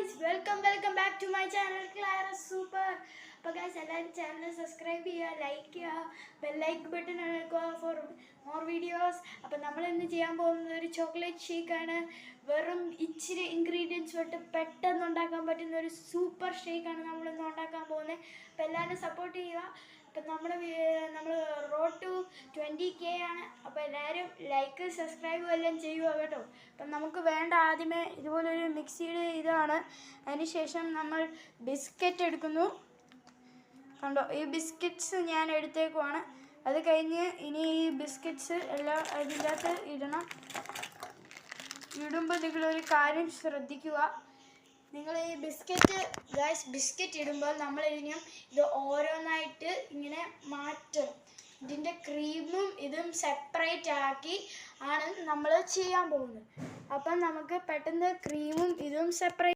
guys, welcome back to my channel Clara Super. അപ്പോൾ guys എല്ലാവരും channel subscribe ചെയ്യുക, like ചെയ്യുക, ബെല്ലൈക്ക് ബട്ടൺ അനക്കുക ഫോർ മോർ വീഡിയോസ്. അപ്പോൾ നമ്മൾ ഇന്ന് ചെയ്യാൻ പോകുന്നത് ഒരു ചോക്ലേറ്റ് ഷേക്കാണ്. വെറും ഇച്ചിരി ഇൻഗ്രീഡിയൻസ് തൊട്ട് പെട്ടെന്ന് ഉണ്ടാക്കാൻ പറ്റുന്ന ഒരു സൂപ്പർ ഷേക്കാണ് നമ്മളിന്ന് ഉണ്ടാക്കാൻ പോകുന്നത്. അപ്പോൾ എല്ലാവരും സപ്പോർട്ട് ചെയ്യുക. അപ്പം നമ്മൾ റോഡ് ടു 20K ആണ്. അപ്പോൾ എല്ലാവരും ലൈക്ക് സബ്സ്ക്രൈബും എല്ലാം ചെയ്യുക കേട്ടോ. അപ്പം നമുക്ക് വേണ്ട ആദ്യമേ ഇതുപോലൊരു മിക്സിയുടെ ഇതാണ്. അതിനുശേഷം നമ്മൾ ബിസ്ക്കറ്റ് എടുക്കുന്നു. കണ്ടോ, ഈ ബിസ്ക്കറ്റ്സ് ഞാൻ എടുത്തേക്കുവാണ്. അത് കഴിഞ്ഞ് ഇനി ഈ ബിസ്ക്കറ്റ്സ് എല്ലാം അതിൻ്റെ അകത്ത് ഇടണം. ഇടുമ്പോൾ നിങ്ങളൊരു കാര്യം ശ്രദ്ധിക്കുക. നിങ്ങൾ ഈ ബിസ്ക്കറ്റ് ഇടുമ്പോൾ നമ്മളിനിയും ഇത് ഓരോന്നായിട്ട് ഇങ്ങനെ മാറ്റണം. ഇതിൻ്റെ ക്രീമും ഇതും സെപ്പറേറ്റ് ആക്കി ആണ് നമ്മൾ ചെയ്യാൻ പോകുന്നത്. അപ്പം നമുക്ക് പെട്ടെന്ന് ക്രീമും ഇതും സെപ്പറേറ്റ്